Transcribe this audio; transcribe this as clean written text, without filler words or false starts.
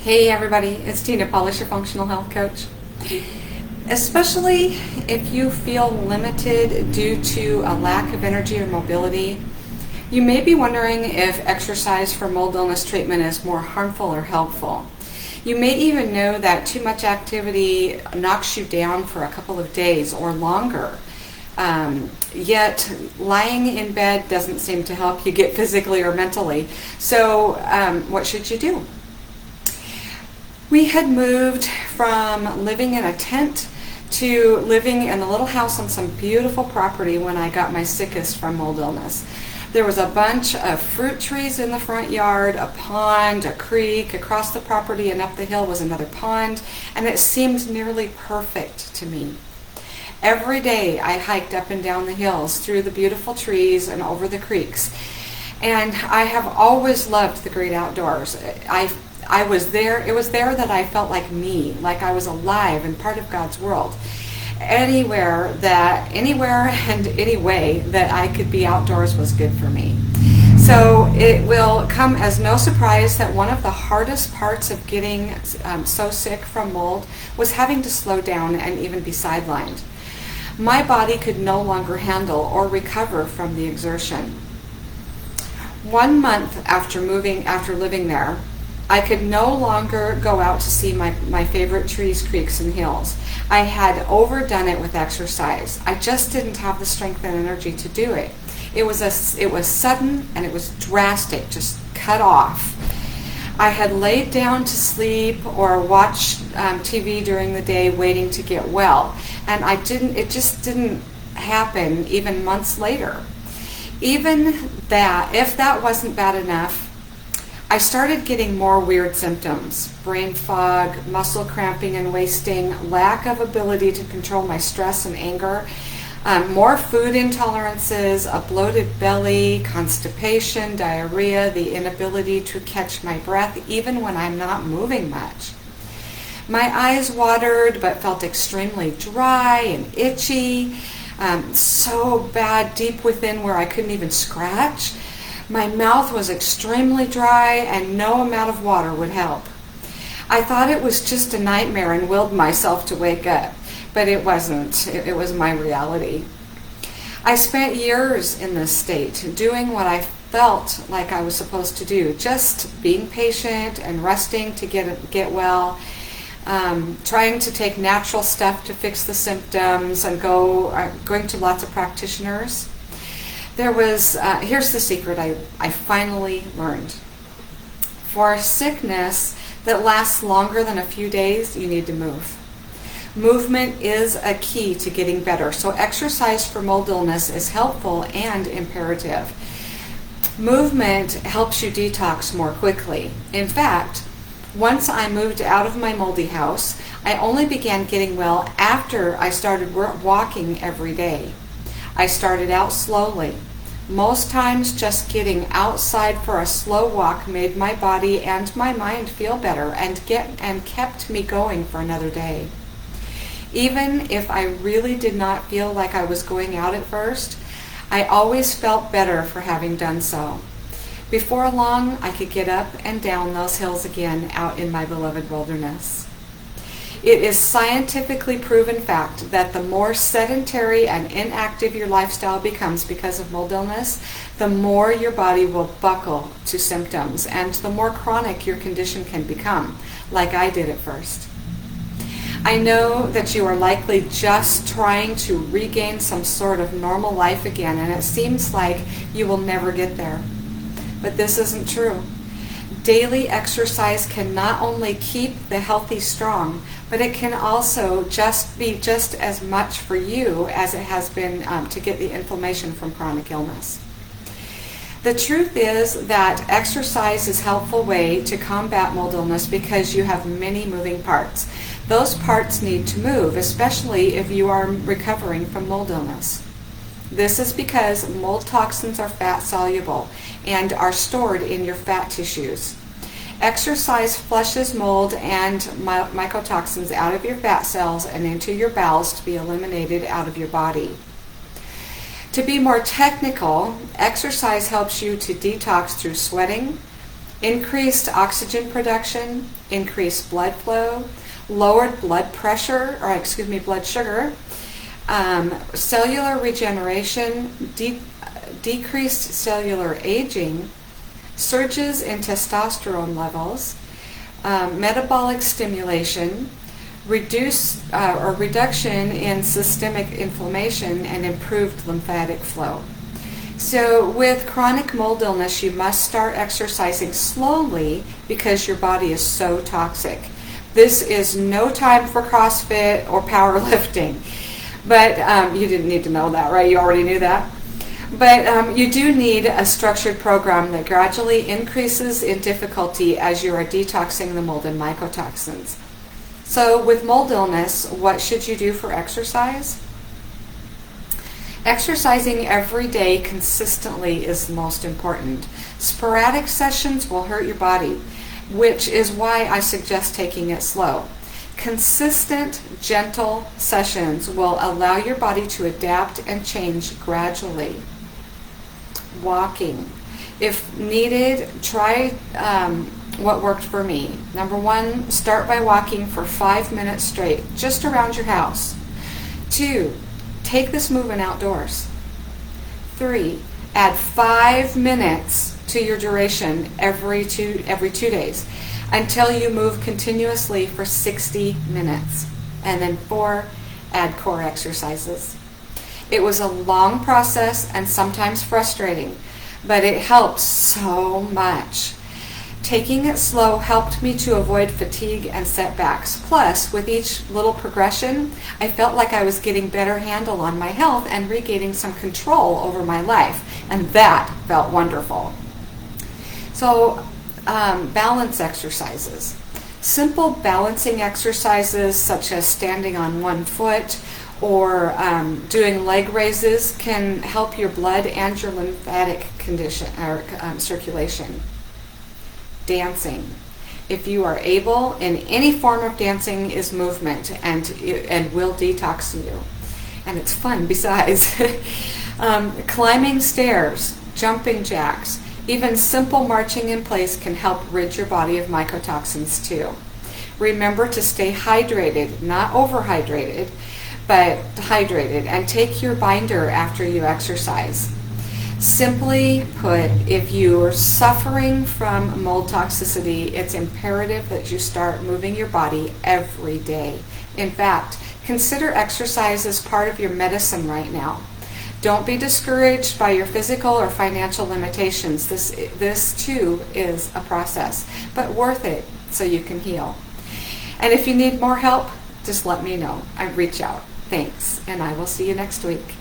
Hey everybody, it's Tina Polish, your functional health coach. Especially if you feel limited due to a lack of energy or mobility, you may be wondering if exercise for mold illness treatment is more harmful or helpful. You may even know that too much activity knocks you down for a couple of days or longer. Yet lying in bed doesn't seem to help you get physically or mentally. So what should you do? We had moved from living in a tent to living in a little house on some beautiful property when I got my sickest from mold illness. There was a bunch of fruit trees in the front yard, a pond, a creek. Across the property and up the hill was another pond, and it seemed nearly perfect to me. Every day I hiked up and down the hills through the beautiful trees and over the creeks. And I have always loved the great outdoors. I was there, it was there that I felt like me, like I was alive and part of God's world. Anywhere and any way that I could be outdoors was good for me. So it will come as no surprise that one of the hardest parts of getting so sick from mold was having to slow down and even be sidelined. My body could no longer handle or recover from the exertion. 1 month after living there, I could no longer go out to see my favorite trees, creeks, and hills. I had overdone it with exercise. I just didn't have the strength and energy to do it. It was sudden and it was drastic, just cut off. I had laid down to sleep or watch TV during the day waiting to get well, and it just didn't happen even months later. Even that, if that wasn't bad enough, I started getting more weird symptoms: brain fog, muscle cramping and wasting, lack of ability to control my stress and anger, more food intolerances, a bloated belly, constipation, diarrhea, the inability to catch my breath even when I'm not moving much. My eyes watered but felt extremely dry and itchy, so bad deep within where I couldn't even scratch. My mouth was extremely dry and no amount of water would help. I thought it was just a nightmare and willed myself to wake up, but it wasn't. It was my reality. I spent years in this state, doing what I felt like I was supposed to do, just being patient and resting to get well, trying to take natural stuff to fix the symptoms, and going to lots of practitioners. Here's the secret I finally learned. For sickness that lasts longer than a few days, you need to move. Movement is a key to getting better, so exercise for mold illness is helpful and imperative. Movement helps you detox more quickly. In fact, once I moved out of my moldy house, I only began getting well after I started walking every day. I started out slowly. Most times just getting outside for a slow walk made my body and my mind feel better and kept me going for another day. Even if I really did not feel like I was going out at first, I always felt better for having done so. Before long, I could get up and down those hills again out in my beloved wilderness. It is scientifically proven fact that the more sedentary and inactive your lifestyle becomes because of mold illness, the more your body will buckle to symptoms and the more chronic your condition can become, like I did at first. I know that you are likely just trying to regain some sort of normal life again, and it seems like you will never get there. But this isn't true. Daily exercise can not only keep the healthy strong, but it can also be just as much for you as it has been to get the inflammation from chronic illness. The truth is that exercise is a helpful way to combat mold illness because you have many moving parts. Those parts need to move, especially if you are recovering from mold illness. This is because mold toxins are fat soluble and are stored in your fat tissues. Exercise flushes mold and mycotoxins out of your fat cells and into your bowels to be eliminated out of your body. To be more technical, exercise helps you to detox through sweating, increased oxygen production, increased blood flow, lowered blood pressure, or blood sugar, cellular regeneration, decreased cellular aging, surges in testosterone levels, metabolic stimulation, reduction in systemic inflammation, and improved lymphatic flow. So with chronic mold illness, you must start exercising slowly because your body is so toxic. This is no time for CrossFit or powerlifting. But you didn't need to know that, right? You already knew that. But you do need a structured program that gradually increases in difficulty as you are detoxing the mold and mycotoxins. So with mold illness, what should you do for exercise? Exercising every day consistently is the most important. Sporadic sessions will hurt your body, which is why I suggest taking it slow. Consistent, gentle sessions will allow your body to adapt and change gradually. Walking. If needed, try what worked for me. Number 1, start by walking for 5 minutes straight, just around your house. 2, take this movement outdoors. 3, add 5 minutes to your duration every two days until you move continuously for 60 minutes. And then 4, add core exercises. It was a long process and sometimes frustrating, but it helped so much. Taking it slow helped me to avoid fatigue and setbacks. Plus, with each little progression, I felt like I was getting better handle on my health and regaining some control over my life, and that felt wonderful. So, balance exercises. Simple balancing exercises such as standing on one foot or doing leg raises can help your blood and your lymphatic condition or circulation. Dancing. If you are able, in any form of dancing is movement and will detox you. And it's fun besides. Climbing stairs, jumping jacks, even simple marching in place can help rid your body of mycotoxins too. Remember to stay hydrated, not overhydrated, but hydrated, and take your binder after you exercise. Simply put, if you are suffering from mold toxicity, it's imperative that you start moving your body every day. In fact, consider exercise as part of your medicine right now. Don't be discouraged by your physical or financial limitations. This too is a process, but worth it so you can heal. And if you need more help, just let me know. I reach out. Thanks, and I will see you next week.